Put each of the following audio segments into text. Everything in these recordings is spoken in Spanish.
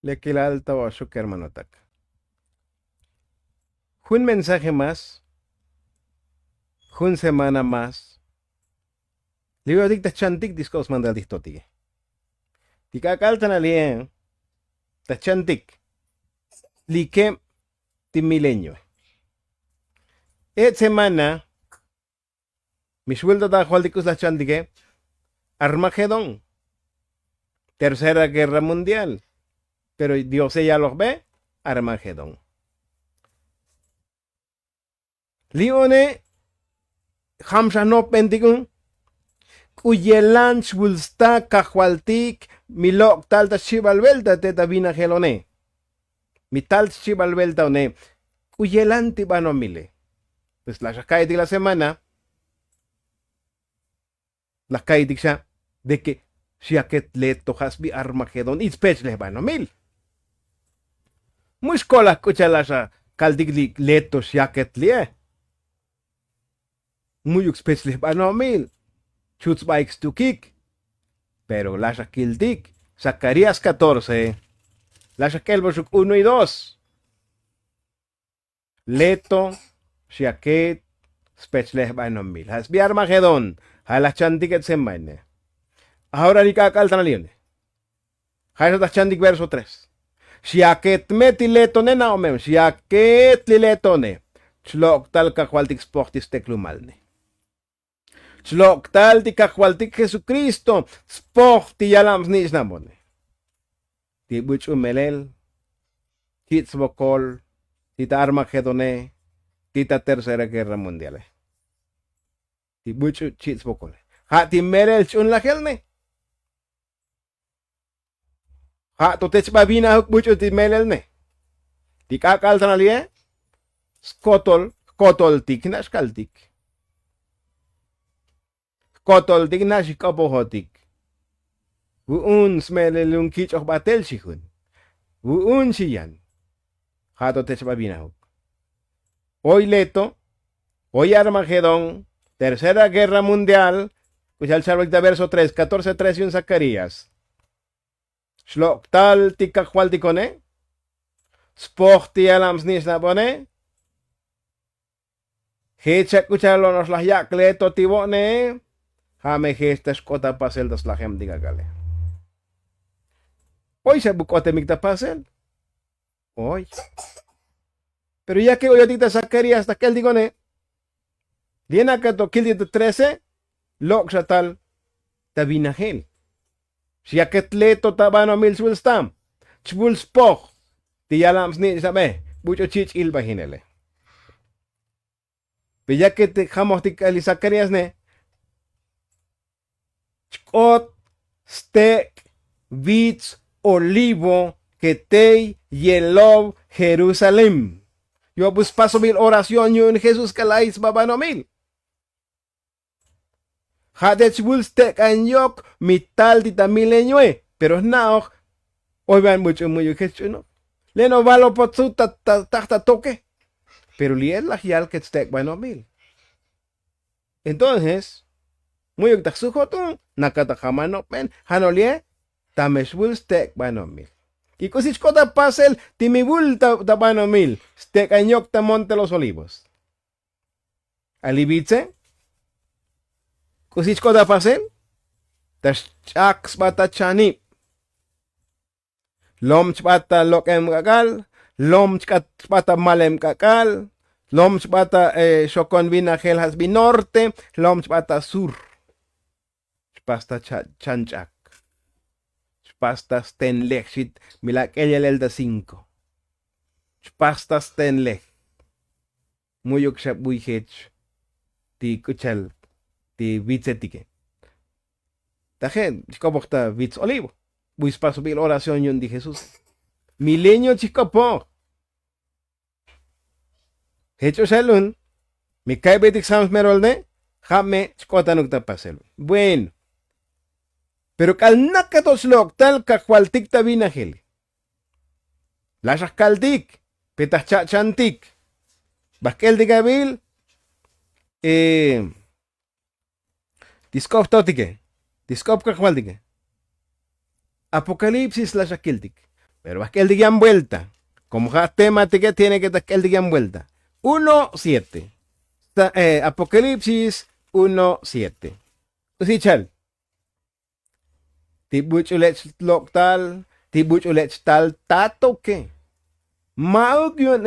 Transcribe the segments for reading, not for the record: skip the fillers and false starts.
Lekilal tawashuk hermanotak. Un mensaje más. Un semana más. Ligo dicta chantik discos mandal dictotige. Tika kaltan alien. Ta chantik. Like timileño. Et semana. Mi sueldo da jualdicus la chantique. Armagedón. Tercera Guerra Mundial. Pero Dios ya los ve. Armagedón. Lione. Hamsha no pendigun. Kuyelan shwulsta kahualtik. Milok talta shibalvelta teta vina gelone. Mi tal shibalvelta one. Kuyelan tibano mile. Pues la shakay de la semana. La kaidik siya. De que siaket leto hasbi Armagedón. Itspech lehbano mil. Muskola kuchala sa kaldig leto siaket lie. Muy expecles bano mil. Chutz bikes to kick. Pero la shakildik. Zacarías 14. La shakelboshuk 1 y 2. Leto, siaket, spechleh bano mil. Hasbi Armagedón. Halas chandiket semane. Ahora ni kakaltan alione. Halas chandik verso 3. Siaket meti letone na omem. Siaket li letone. Chlok tal kakwaltik sportis teklumalne. Chlok tal ti kakwaltik Jesucristo. Sporti yalams nis namone. Ti buch umelel. Tits bokol. Tita Armagedone. Tita Tercera Guerra Mundial. Ti buch tits bokol. Ha ti melel chun la helne. Ha to tech babina huk buch ti melel ne. Ti kakaltan alie. Skotol tik nas kaltik. Kotol tik nas kapohotik. Uun smelel un kich och batel shihun. Uun siyan. Ha to tech babina huk. Hoy leto. Hoy Armagedón. Tercera Guerra Mundial. Pues al charvek de verso 3. 14:3 y un Zacarías. Shlok tal tikakwaltikone. Sporti alams nisnabone. Hecha kuchalo nos las yakleto tibone. Hame gestes kota pasel das lahem digagale. Hoy se bukote mikta pasel. Hoy. Pero ya que hoy ahorita Zacarías hasta que él digone. Viene acá to kildi de 13. Lok shatal tabinahel. Si aketleto tabano mil swilstam. Chbul spoch. Tiyalams ni sabe. Bucho chich ilba hinele. Pero ya que te jamos tikali Zacarías ne. Chkot, stek, vitz, olivo, ketei, yelov, Jerusalén. Yo pues paso mil oración yo en Jesús calais babano mil. Hadech bulstek anyok mital tita mileñue. Pero now, hoy van mucho muy hecho, ¿no? Leno valo potsu tata toque. Pero liel la hial que stek bueno mil. Entonces, muy octaxujotun, nakata jamano pen, hanolie, tameshbul stek bueno mil. Y cosich kota pasel, timibul tabano mil, stek anyok ta Monte Los Olivos. Alibitze, cosich kota pasel, tashaks bata chani. Lomch bata lokem kakal, lomch bata malem kakal, lomch bata shokon vina gel has bi norte, lomch bata sur. Pasta chanchak. Pasta stenlech shit milak elda 5. Pasta stenlech. Muyok shap buihech. Ti kuchal. Ti vitzetike. Tajen, chikopokta vitz olivo. Buis paso bil oración yun di Jesús. Milenio chikopo. Hecho salun. Mi kaibetik sams merolne. Jame chikotanuk tapasel. Bueno. Pero kal nakatos lok tal kakwaltik tabinahel. Lasas kaltik. Petas chantik. Baskel de gabil. Diskop totike. Diskop kakwaltike. Apocalipsis lasas kiltik. Pero vas que el digan vuelta. Como ja temática tiene que el digan vuelta. 1:7. Apocalipsis 1:7. Usi chal. Tibuch ulet loktal. Tibuch ulet tal tato que. Maug yun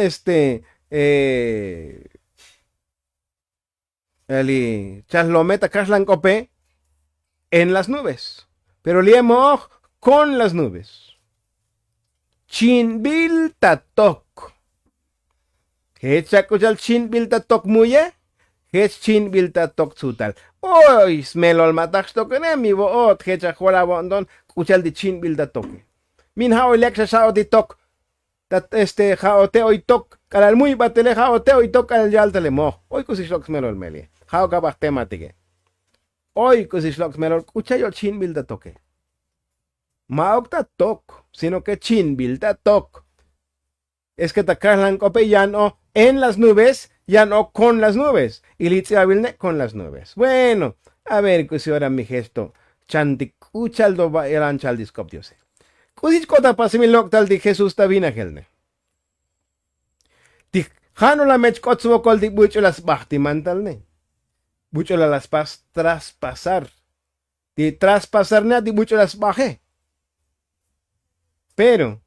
eli chaslometa kaslan cope en las nubes. Pero liemo con las nubes. Chinbil tatok. Hechakuchal chinbil tatok muye. Hech chinbil tatok sutal. Oy, smelol matax tokene mi boot. Hechakwala bondon. Kuchal di chinbil tatok. Min hao lexa sao di tok. Tat jaote hoy tok. Kalal muy batele jaote hoy tok al yaltele mo. Oy kusishlok smelol melie. Jao kabah tematike. Oy kusishlok smelol. Kuchayo chinbil tatoke. Maok tatok, sino que chinbil tatok. Es que takarlan cope ya no en las nubes, ya no con las nubes. Y litziabilne con las nubes. Bueno, a ver, si ahora mi gesto. Chantik uchaldo ba eran chaldiscop diose. Kusich kota pasimilok tal di Jesús tabina gelne. Di jano la mech kotsuo kol di bucholas bahti mantal ne. Buchola las pas traspasar. Di traspasar na di bucholas baje. Pero,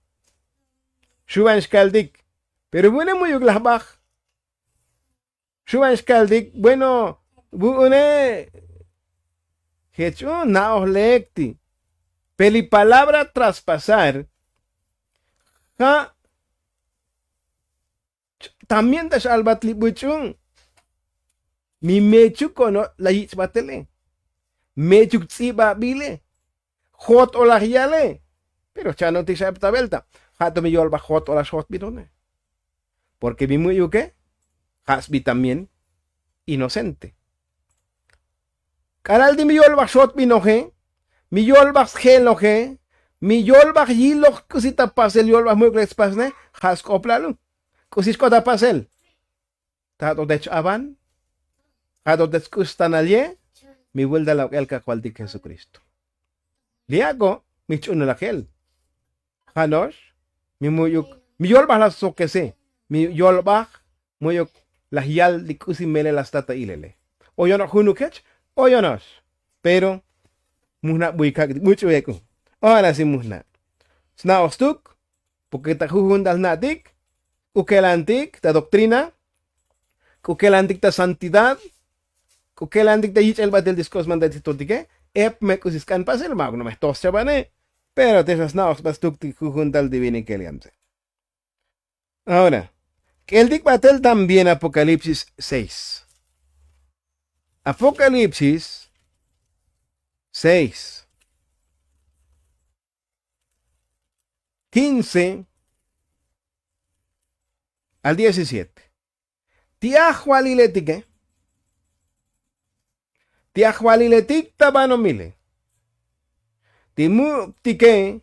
Shuban Skaldik, pero bueno, muy uglahbach. Shuban Skaldik, bueno, buene, hecho, naos lecti. Peli palabra traspasar, ja, también das albatli buchung. Mi mechu kono la yitzbatele. Mechu tsiba bile. Hot o la hiale. Pero ya no te sabe esta vuelta. Hato mi yolba hot o la shot bidone. Porque mi muy que hasbi también inocente. Canal de mi yolba shot binoje. Mi yolba geloje. Mi yolba yilo cosita pasel yolba muy crespasne. Has coplalo. Cosis cota pasel. Tato de chaban. Hato de custan allí. Mi vuelta la el cacual de Jesucristo. Liago. Mi chuno la gel. Hanos, mi muyuk, mi yolbach las soquese, mi yolbach, muyuk, las yal de cusimele las tata ilele. O yo no junukech, o yo no. Pero, musna buikak, mucho eco. Ahora sí musna. Snaostuk, porque ta jujundal nadik, ukelantik, ta doctrina, ukelantik ta santidad, ukelantik ta yich el batel discosman de titotike, me cusiscan pasel mag, no me estos chabane. Pero te esas naos bastukti jujuntal divini que liamse. Ahora, que el dicbatel también Apocalipsis 6. Apocalipsis 6. 15 al 17. Tiahualiletike. Tiahualiletik tabanomile. Timu tike,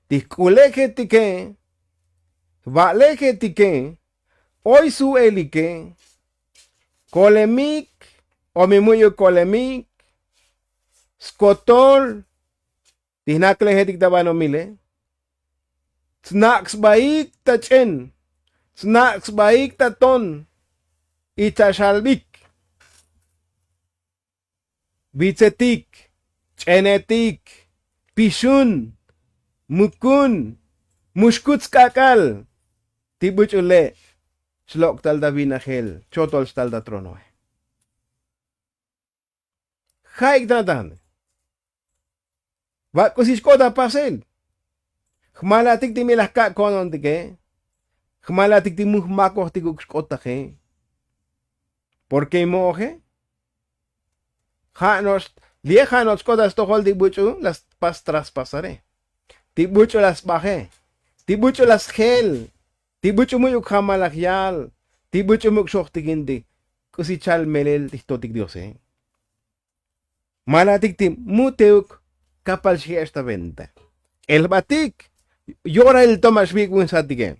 tiskuleje tike, valeje tike, hoy su elike, kolemik, o mi muyo kolemik, skotol, tisnakleje tiktabano mile, snacks baik tachen, snacks baik taton, itashalbik, bitsetik, Genetik, Pishun, Mukun, Mushkuts kakal, Tibuch ule, Shlok tal da vinagel, Chotol tal da tronoe. Haik dan. Va kusisko da pasel. Khmalatik ti milah ka konon tike. Khmalatik ti muhmako ti kukskota ke. Porque moje? Hanos Vieja nos codas to hol tibucho las pas traspasaré. Tibucho las bajé. Tibucho las gel. Tibucho muy ukamalakyal. Tibucho muy shoktigindi. Kusichal melel tihtotik Dios Malatik tim muteuk kapal si esta venta. El batik. Llora el Thomas Big Winsatike.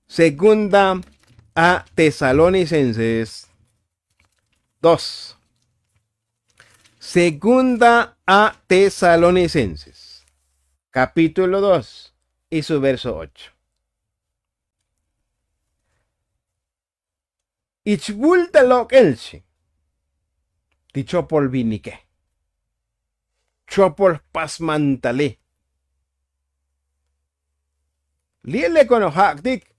Segunda a Tesalonicenses 2. Segunda a Tesalonicenses capítulo 2 y su verso 8. Ichbulta lo elchi. Ti chopol vinike. Chopol pasmantale. Liele kono haktik.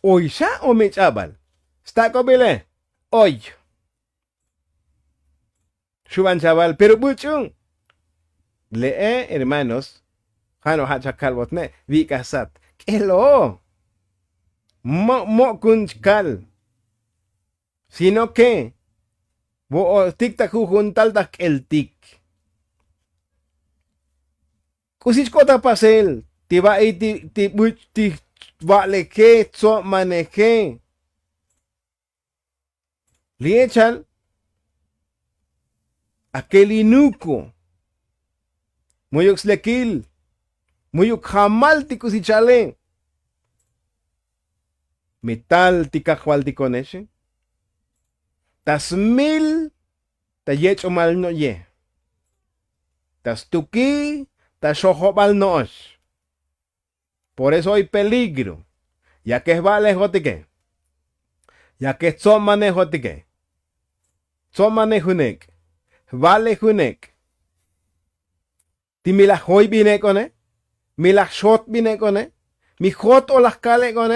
Oy siya o michabal. Sta ko bile. Oy. Shuban chaval, pero buchung. Lee, hermanos. Hano hachakal botne. Vikasat. Kelo. Mo kunchkal. Sino que. Bo tiktak juntal tak el tik. Kusich kota pasel. Tiba ti vale que so maneje. Liechal. Aquel inuko. Muyok slekil. Muyok hamal ti kusichale. Metal ti kakwal ti koneshe. Tas mil ta yech mal no ye. Tas tuki ta shohobal noosh. Por eso hay peligro. Ya que es vale jotique. Ya que son manejotique. Son manejunek. Vale junek. Ti mila hoy vine con mila shot vine con mi hot o las cale con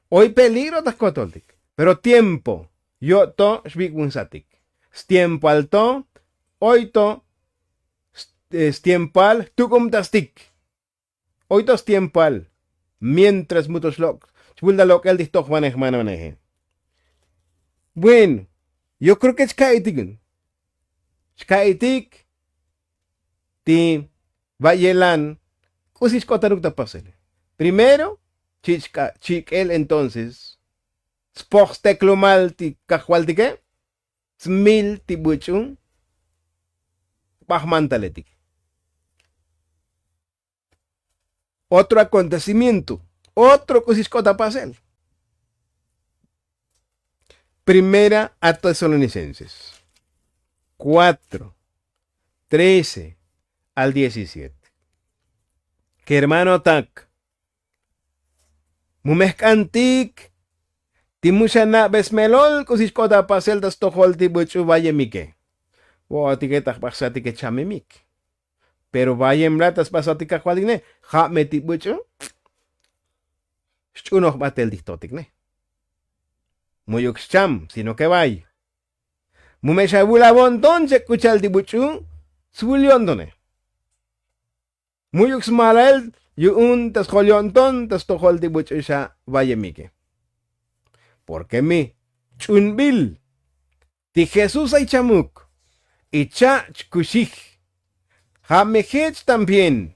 hoy peligro tas kotoltik. Pero tiempo. Yo to shvikunsatik. Tiempo alto. Hoy to. Tiempo al. Tukum tastik. Hoy to tiempo al. Mientras mutos lok. Chbulda lok el disto juanej mananeje. Bueno. Yo creo que es kaitik. Skaitik ti vayelan kusis kotaruk tapasele. Primero, chikel entonces, spox teclomal ti kahualtike, smil ti buchung, pahmantaletik. Otro acontecimiento, otro kusis kotapasel. Primera a Tesalonicenses 4, 13 al 17. Que hermano tak. Mumeskantik. Timushana besmelol kusis kota pasel das tohol ti buchu vayemike. O atiquetas pasati que chamemik. Pero vayem ratas pasati ka kwaline. Ha meti buchu. Chunoh batel distotikne. Muyuk cham, sino que vaya. Mumeshabula bonton se kuchal di buchu. Suliondone. Muyuk smalael yun tas holionton tas tohol di buchu sa vayemike. Porque mi chunbil ti Jesús ay chamuk y cha kushik hamejech también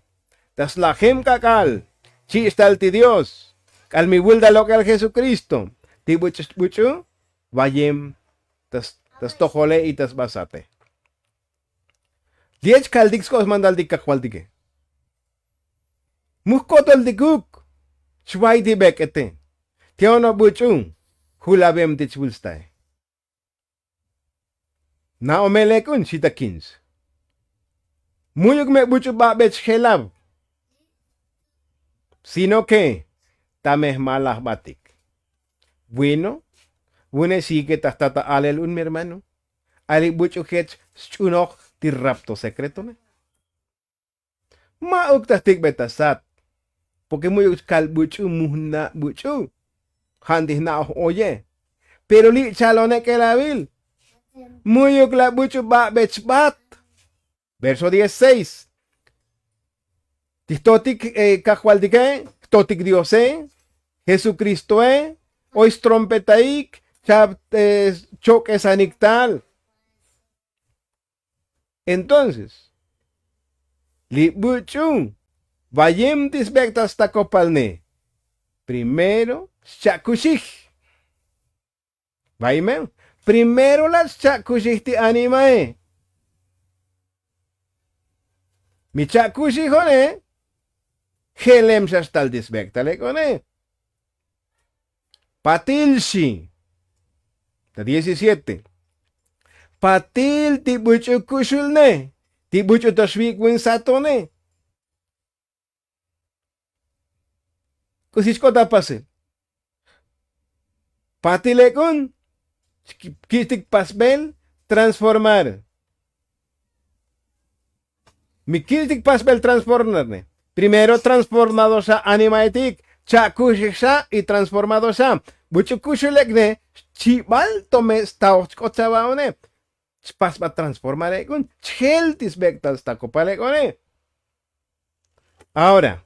tas la gem kakal chi estal ti Dios al mi bulda local Jesucristo ti buchu vayem tas tohole y tas basate. Diech kaldix kos mandal di kakwaldike. Muskotol di kuk. Shwai di bekete. Tiono buchung. Hulabem di chwulstay. Na omelekun sita 15. Muyug me buchu babech helab. Sino que tameh malah batik. Bueno, Wune sigue tata alel un mi hermano. Ali buchu hech chunok ti rapto secreto ne. Mauk tastik betasat. Porque muy kal buchu muhna buchu. Handih na oye. Pero li chalone que la vil. Muy la buchu ba bechbat. Verso 16. Tistotik kahualdike. Totik diose. Jesucristo ois trompetaik. Chab choque sanictal. Entonces, li buchung, vayem tisbectas takopalne. Primero, chakushich. Vaime, primero las chakushich ti animae. Mi chakushich hone, helem shastal disbectale kone. Patilshi. 17. Patil ti buchu kushulne. Ti buchu toshwik win satone. Kusiskota pase. Patilekun. Kitik pasbel. Transformar. Mi kitik pasbel transformar. Primero transformado sa animaetik. Cha kushiksa y transformado sa. Bucho kushilekne. Chibal tome staoch kochabaone. Pasba transformar con. Cheltis vectas tacopale. Ahora.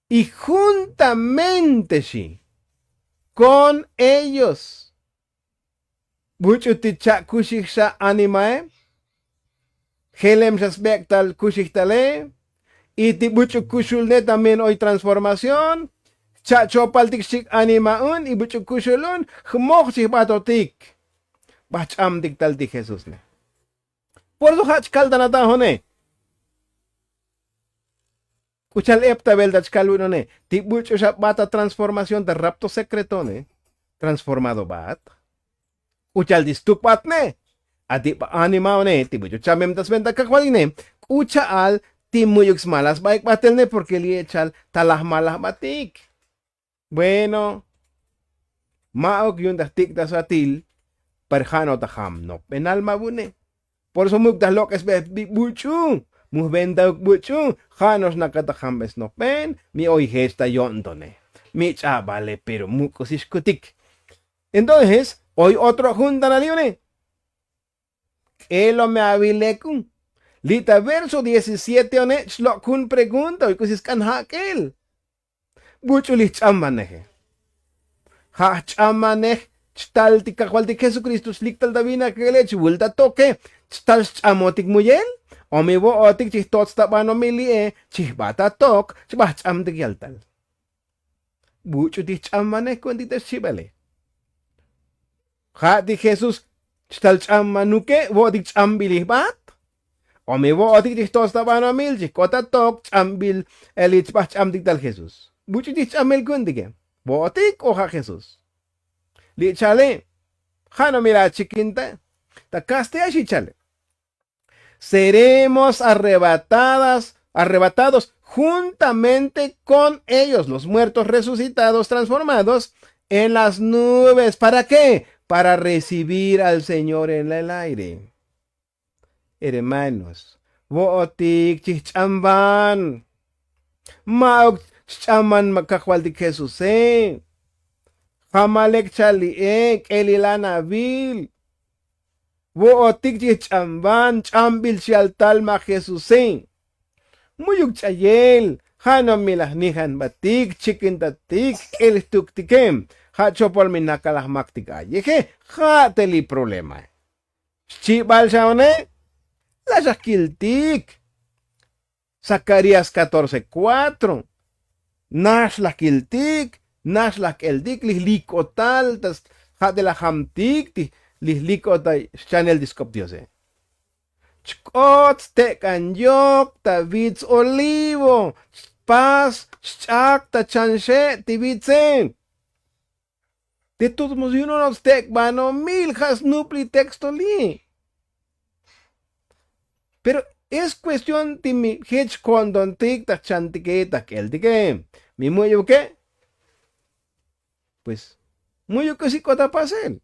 Y juntamente sí, con ellos, buchuticha kushiksa animae, helem saspektal kushiktale, y tibuchu kushulne también hoy transformación, chachopal tikshik animaun, y buchu kushulun, jmochik batotik, bacham diktal di Jesús ne. Por eso hach kaldanata hone. Kuchal epta veldach kalunone. Tibucho sa bata transformación de rapto secretone. Transformado bat. Kuchal distukpat ne. Ati pa animao ne. Tibucho chamem das venta kakwaline. Kucha al timuyux malas baik batel ne porque li echal talah malah batik. Bueno. Maok yun das tik das atil. Perjano taham no. Penal mabune. Por eso muk das lokes be buchu. Muhbenda buchu, janos nakatahambes no pen, mi hoy gesta yontone. Mi chavale, pero mucosiscutic. Entonces, hoy otro juntan a lione. Elo me avilecun. Lita verso 17 one, slokun pregunta, hoy cosis can hakel. Buchu lich amaneje. Ha chamanej, chtaltica cualti Jesucristo, sliktal davina que le chulta toque, chtal chamotic muyel. Omibo otik chihtot tabano milie, chihbata tok, chbacham de gyaltal. Bucho di chamane kuandita chibale. Ha di Jesus, chtal chamanuke, wo di chambilih bat. Omibo otik chihtot tabano mil, chihkota tok, chambil, elich bacham diktal Jesus. Bucho di chamel kuandige. Wo otik oja Jesus. Li chale, hano mira chiquinta, takaste ashi chale. Seremos arrebatados juntamente con ellos, los muertos resucitados, transformados en las nubes. ¿Para qué? Para recibir al Señor en el aire. Hermanos, Bootik chichamban, Mauk chaman makakwaldik Jesus, Hamalek chaliek, Elilana vil. Bootik chichamban, chambil sialtal ma Jesusin. Muyuk chayel, Hano milahnihan batik, chikintatik, el tuktikem. Ha chopol minakalah maktika. Yeje, ha teli problema. Chibal shaone, la shakiltik. Zacarías 14:4. Nash la kiltik, nash la keldik, likotal, tas ha de la hamtik, likota channel discop diose. Chkot te kanyok ta vits olivo. Paz chak ta chanshe tibitsen. De todos modos, uno nos tek vano mil has nupli texto li. Pero es cuestión de mi hitch condon tic ta chantiqueta que el tique. Mi muyo que. Pues, muyo que si cota pasel.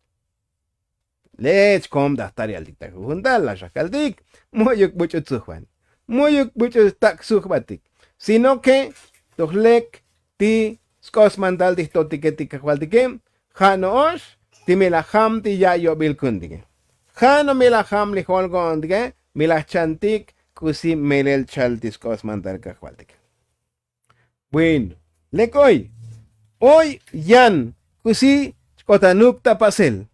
Lech kom da tari al dicta juntal la shakaldik. Muyo mucho tsujuan. Muyo mucho tak sujbatik. Sino que, tohlek ti skos mandal dictotiquetica cualdique. Hano osh, ti milaham ti ya yo bilkundige. Hano milaham li holgondige, milachantik, kusi melel chaltis kos mandal cajualdique. Bueno, lekoy. Hoy yan, kusi kotanukta pasel.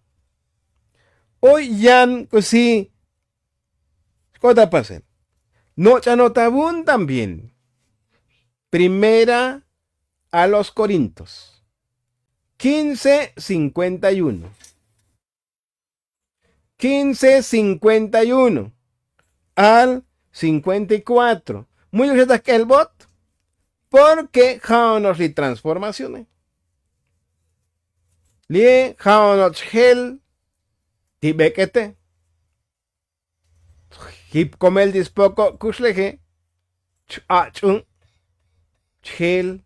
Hoy yan, kusi kota pasel. No chanotabun también. Primera a los Corintios. 15:51. 15:51 al 54. Muy bien, que el bot. Porque jaonos li transformaciones. Li jaonos gel. Tibekete. Hip comel dispoco kushleje. Chun. Gel.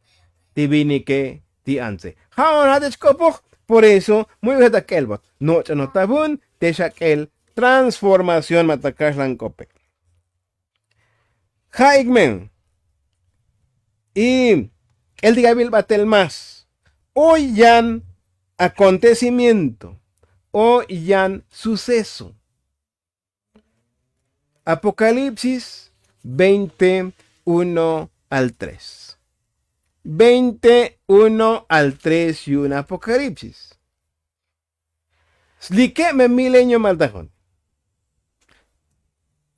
tibinike ti anse. Haon hatech kopok, por eso, muy veta kelbot. No chanotabun, teshakel, transformación matakashlan kopek. Jaigmen. Y el digabil batel más. Hoy yan acontecimiento. Hoy yan suceso. Apocalipsis 21 al 3. 21 al 3 y un Apocalipsis. Slike me milenio maldajón.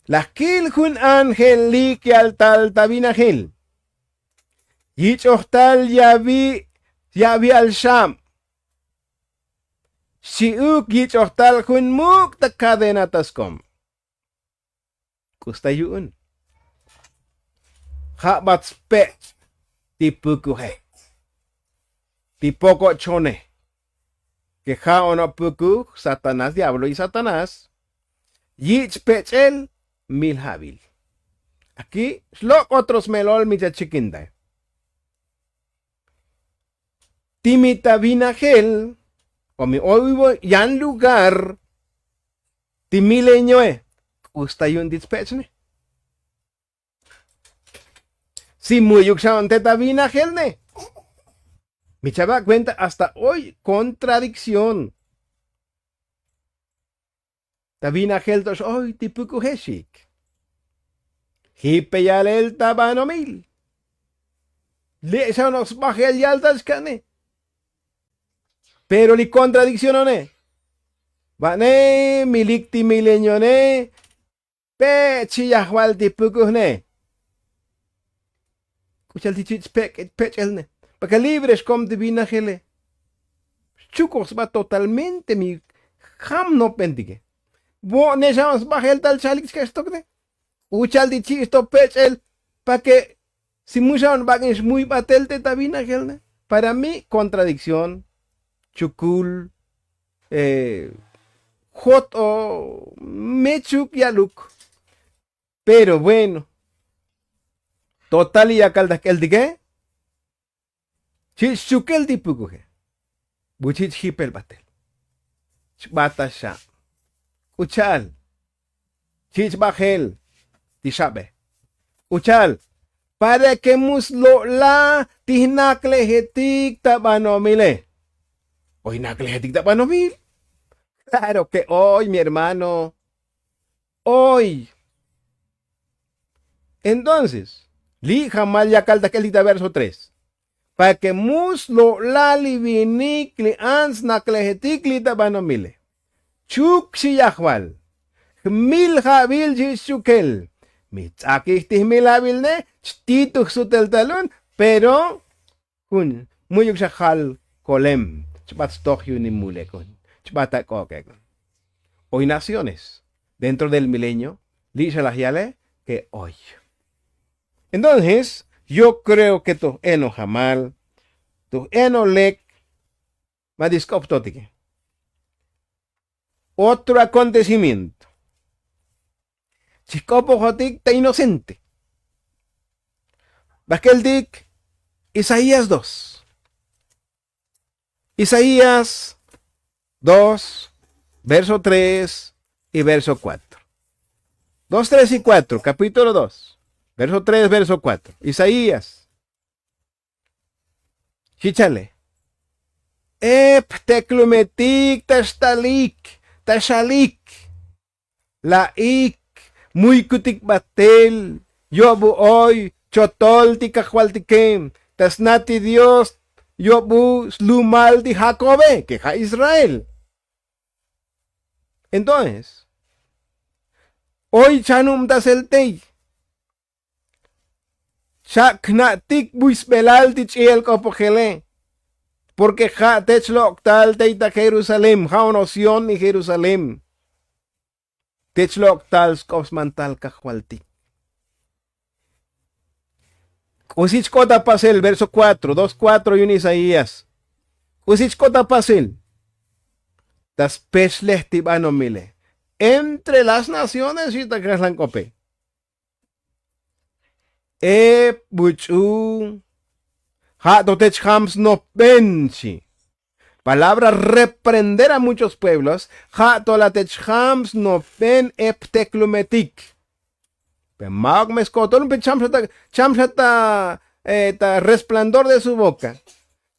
La kil hun ángel like al tal tabinagil. Yich ohtal yavi al sham. Shiuk yich ohtal hun muk ta cadena taskom. Kustayun. Habat spe tipukuhe. Tipoko chone. Que ja ono puku, Satanás, diablo y Satanás. Yich pechel mil habil. Aquí, slok otros melol micha chiquinda. Timita vinagel, o mi oivo yan lugar, timileñoe, ustayun dispechne. Si muy yuxaon teta vinagel ne. Mi chava cuenta hasta hoy contradicción. Tabina geltos hoy tipuku heshik. Hipeyalel tabanomil. Le nos bajel yaltas cane. Pero li contradicción ne. Vane milikti mileñone. Pe chiyahwal tipuku ne. Kuchal tichich pech el ne. Para que libres como divina gele. Chucos va totalmente mi ham no pendique. Bo nejamos baja el tal chalix que esto que. Uchal di chisto pech el. Para que si muchas van es muy batel de divina gele. Para mí contradicción. Chukul. Hot o mechuk yaluk. Pero bueno. Total y acalda que el dique. Chich chukel di pukuhe. Buchich hipel batel. Batasha. Uchal. Chich bajel. Tishabe. Uchal. Para que muslo la tihnakle hetik tabanomile. Hoy nakle hetik tabanomil. Claro que hoy, mi hermano. Hoy. Entonces, li jamal yakalda que el verso 3. Para que muslo lali vinikli ans naklehetikli tabanomile. Chuk si yahwal. Mil habil jisukel. Mitzakih mil habil ne. Chtituk sutel talun. Pero. Kun. Muyuk shahal kolem. Chbatstoch yunimule kun. Chbata koke kun. Hoy naciones. Dentro del milenio. Lisha la yale. Que hoy. Entonces. Yo creo que tu eno jamal, tu eno lek, madiscoptótique. Otro acontecimiento. Chicopo jotik ta inocente. Bakel dik, Isaías 2. Isaías 2, verso 3 y verso 4. 2, 3 y 4, capítulo 2. Verso 3, verso 4. Isaías. Chichale. Teklumetik tashalik. La ik. Muy kutik batel. Yobu hoy. Chotol tikahualtikem. Tasnati Dios. Yobu slumal di Jacobe. Queja Israel. Entonces. Hoy chanum taseltei. Shaknatik buis belal tichiel kopogele. Porque ja techlo octal teita Jerusalem. Ja onoción y Jerusalem. Techlo octal skops mantal kahualti. Usich kota pasel, verso 4, 2, 4 y un Isaías. Usich kota pasel. Tas pesles tibano mile. Entre las naciones y takaslan cope. Buchu Ha totech hams no penchi. Palabra reprender a muchos pueblos. Ha tolatech hams no pen epteclumetic. Mag mescotón chamshata resplandor de su boca.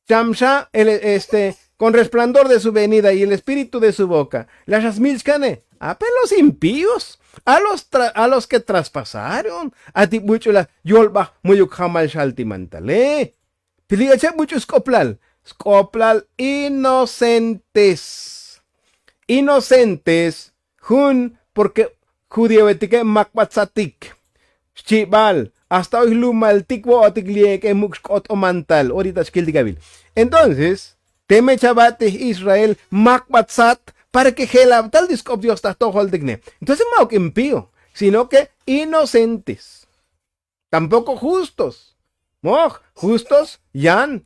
Chamsha con resplandor de su venida y el espíritu de su boca. Las asmilchkane, a los impíos, a los que traspasaron, a ti mucho la yolba muyuk jamal shaltimantale. Piliache mucho skoplal inocentes. Inocentes, jun, porque judío etique makbatzatik. Chibal, hasta hoy lumal tikwo otiklie que muxkot o mantal, ahorita skildigabil. Entonces, teme chabate Israel makbatzat para que gela tal discop Dios tato digne. Entonces, no que impío, sino que inocentes. Tampoco justos. No, justos, yan.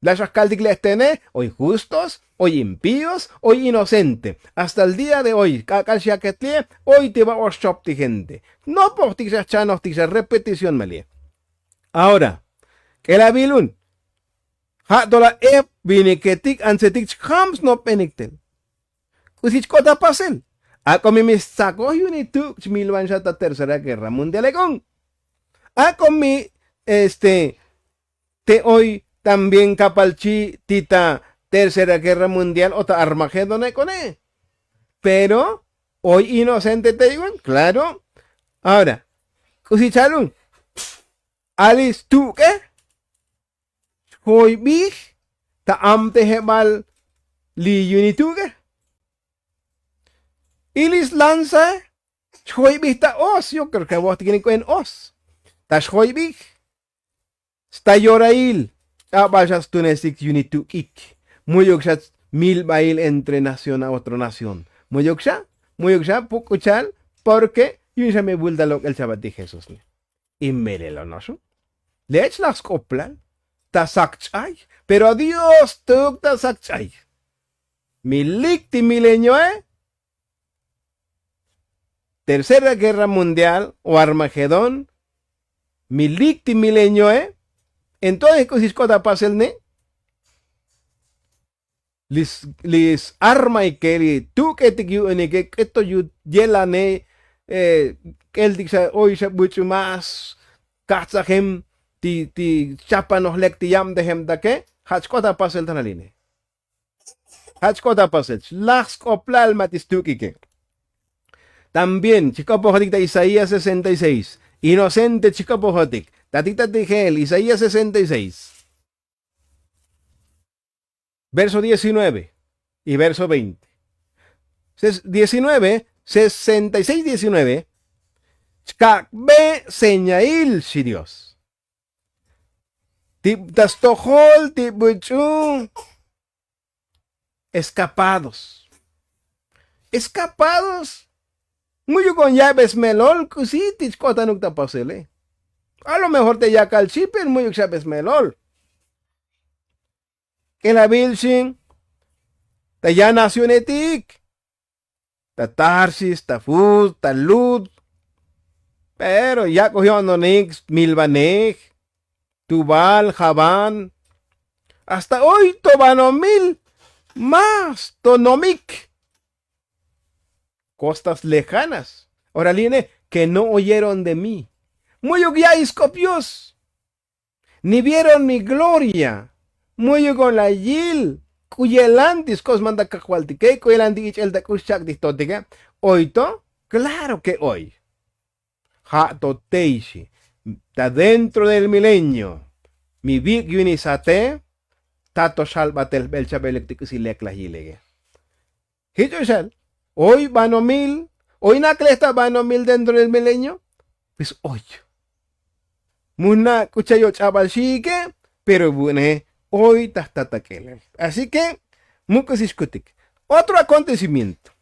Las alcaldigles tiene hoy justos, hoy impíos, hoy inocente. Hasta el día de hoy, hoy te va a shop gente. No por ti chanos, repetición malie. Ahora, que la bilun. Ha dola vine que tic ansetic hams no penictel. Kusich kota pasel. A comi mis saco unitu milvan shata tercera guerra mundial con. A comi te hoy también capalchi tita tercera guerra mundial o ta Armagedón con él. Pero hoy inocente te digo, claro. Ahora, kusichalun. Alice tú qué? Hoy big ta amte hebal li unituge. Ilis lanza hoy big ta os, yo creo que vos tienen en os. Ta hoy big. Sta yorail. Abayas tunesik unitu ik. Muyukshat mil bail entre nación a otra nación. Muyuksha pukuchal porque yo me bulda lo el Shabbat de Jesús. Y merelo no son. Le ech las coplan. Tasakchay. Pero Dios tuk tasakchay. Milikti milenio, Tercera Guerra Mundial o Armagedón. Milikti milenio, Entonces, ¿qué es cosa pasa el ne? Lis arma y que tú que te quiere que esto yo yela ne que él dice hoy se mucho más casa hem ti chapa nos lecti yam de hem da que hach cosa pasa el tanaline. Hach cosa pasa el las coplal matis tú que. También chico pojotic de Isaías 66. Inocente chico pojotic. Tatita Tigel, Isaías 66. Verso 19 y verso 20. 19, 66, 19. Chkakbe señail si Dios. Tip tastojol, tip buchu. Escapados. Escapados. Muy con llaves melol, kusitich kota nukta pasele. A lo mejor te llama el chip, muy sabes melol. Que la Vilshin, te ya nació etik. Ta Tarsis, ta Fuz, ta Lud. Pero ya cogió Nonix, Milbanej, Tubal, Javán. Hasta hoy Tobanomil, más Tonomic. Costas lejanas. Ahora viene que no oyeron de mí. Muy guiáis copios, ni vieron mi gloria, muy con la yil, cuyelantis cosmanda cajualtique, cuyelantis el de cushak distotica, oito, claro que hoy. Ha toteishi, está dentro del milenio, mi big unisate, tato salvatel belchabelecticus y lecla yilegue. Hitoshal, hoy vanomil, hoy naclesta vanomil dentro del milenio, pues hoy. Muna cuchayo chaval sigue, pero bueno, hoy tatataquen. Así que, mucosiscutic. Otro acontecimiento.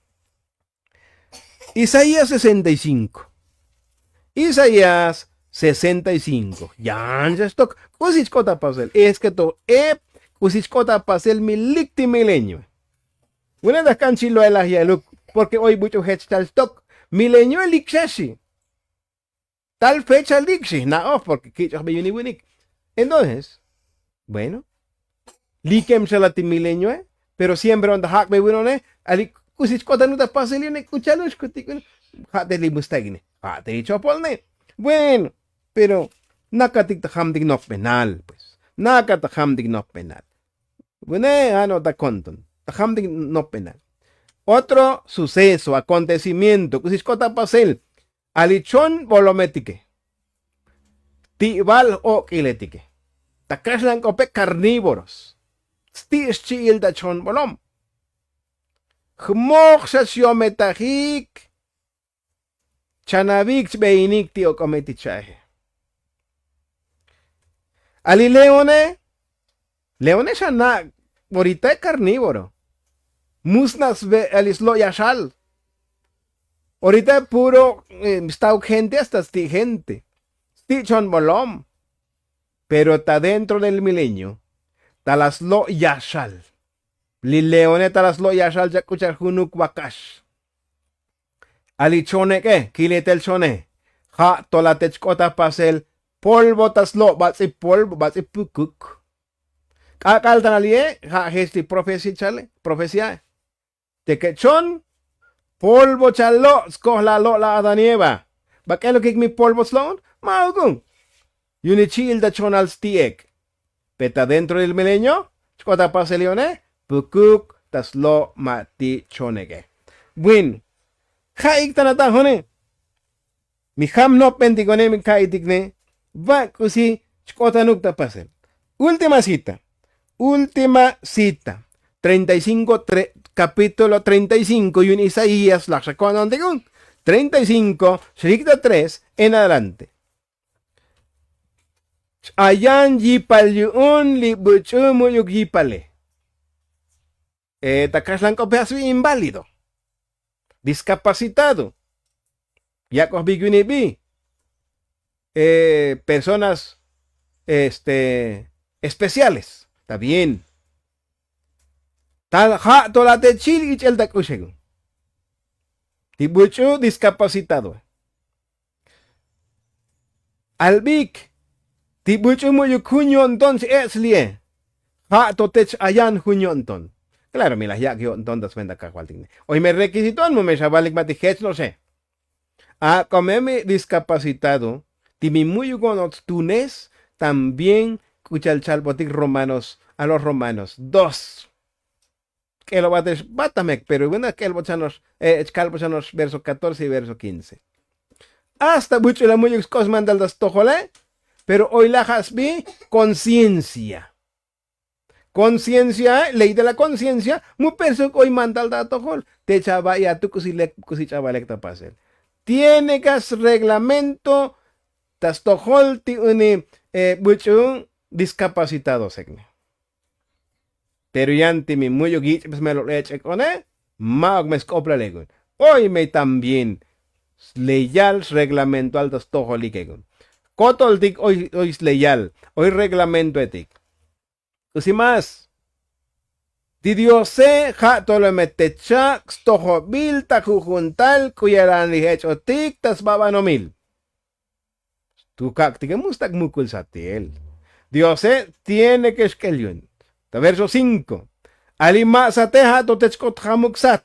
Isaías 65. Isaías 65. Ya esto, cusichcota pasel. Es que to, cusichcota pasel milicti milenio. Una de canchilo de la yeluk, porque hoy mucho hechtal stock. Milenio el ixashi. Tal fecha el dixi, no, porque quichas me unibunik. Entonces, Bueno, likem sa lati milenyo pero siempre onda hak be bueno ali kusis kota nuta pasel ne kuchalos kutikun hate limustagine hate chopol ne. Bueno, pero nakatik hamdik no penal pues. Nakatik no penal. Bueno, ano ta konton. Hamdik no penal. Otro suceso, acontecimiento, kusis kota pasel alichon bolometike. Tibal o kiletike. Takaslan kope carnívoros. Stischil da chon bolom. Gmok sa siometahik. Chanavik beinik tio kometichaje. Ali leone. Leone sana. Ahorita es carnívoro. Musnas ve alislo yashal. Ahorita es puro. Está gente hasta sti gente. Sti chon bolom. Pero está dentro del milenio. Talaslo yashal. Li leone talaslo yashal ya kuchar hunuk wakash. Ali chone ke, kiletel chone. Ha tolatech kota pasel. Polvo taslo, batsi polvo, batsi pukuk. Kakal tanalie, ha hesti profesia. Te que chon, polvo chalo, skohla lo la adanieva. Bakelo kik mi polvo slon, maugun. Yunichil da chon al stiek. Peta dentro del milenio, chkota paselione, pukuk taslo mati chonege. Win. Haik tanata hone. Mi ham no pentigone mi kaitikne. Va kusi chkota nukta pasel. Última cita. 35, capítulo 35 y un Isaías la saconan de 35, Shrikta 3 en adelante. Ayan yipal li buchumo yuk yipale. Takaslan ko pedazo inválido. Discapacitado. Yakos bigunibi. Personas especiales. Está bien. Tal ha tolate chil y el takushego. Tibuchu discapacitado. Albik. Tibuchu mo yukunyo entonces es lie. Ha totech ayan junyo enton. Claro, milas ya que entonces venda cacualtine. Hoy me requisitó en me chavalik matijech no sé. A comeme discapacitado. Timimuyu con tunes también escucha el chalbotic romanos a los romanos 2. Que lo bates batamec, pero bueno que el bochanos verso 14 y verso 15. Hasta mucho la muy cosmandal das tojole, pero hoy la hasbi conciencia. Conciencia, ley de la conciencia, mu perso hoy mandal da tojol, te chava ya tu kusi chavalekta pasel. Tiene gas reglamento tas tojol ti uni mucho discapacitado segne. Pero yanti mi muyo gich me lo leche cone, mag me scopla legun. Hoy me también leyal reglamento altas tojol ikegun. Kotol dik hoy es leyal, hoy reglamento etik. Usi más. Di Diose ja tolo metecha stojo bil takujuntal kuyaran lihecho tik tas babanomil. Tu kaktige mustak mukul satil. Diose tiene que esquelion. Verso 5. Alima sateja totechkot hamuksat.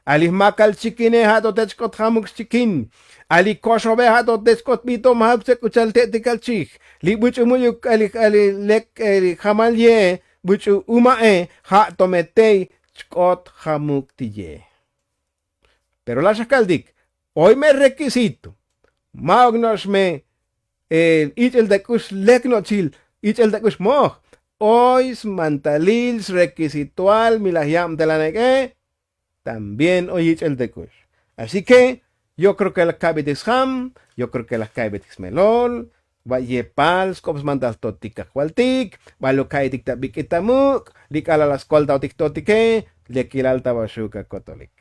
Alima kalchikineja totechkot hamuks chikin. Ali koshobeja totechkot bito mahapse kuchalte tikalchich. Li buchu muyuk ali lek hamalye buchu umae ha tometei chkot hamuktiye. Pero la shakaldik. Hoy me requisito. Magnos me el de kush leknochil. El de kush moh. Hoy mantalils requisitual milahyam de la negue. También hoy el de kush. Así que yo creo que la cabitis ham. Yo creo que la cabitis melol. Vaye pals kops mandal totika kwaltik. Valo kaitik tabik itamuk. Likala las kolda otik totike. Lekilal tabashuka kotolik.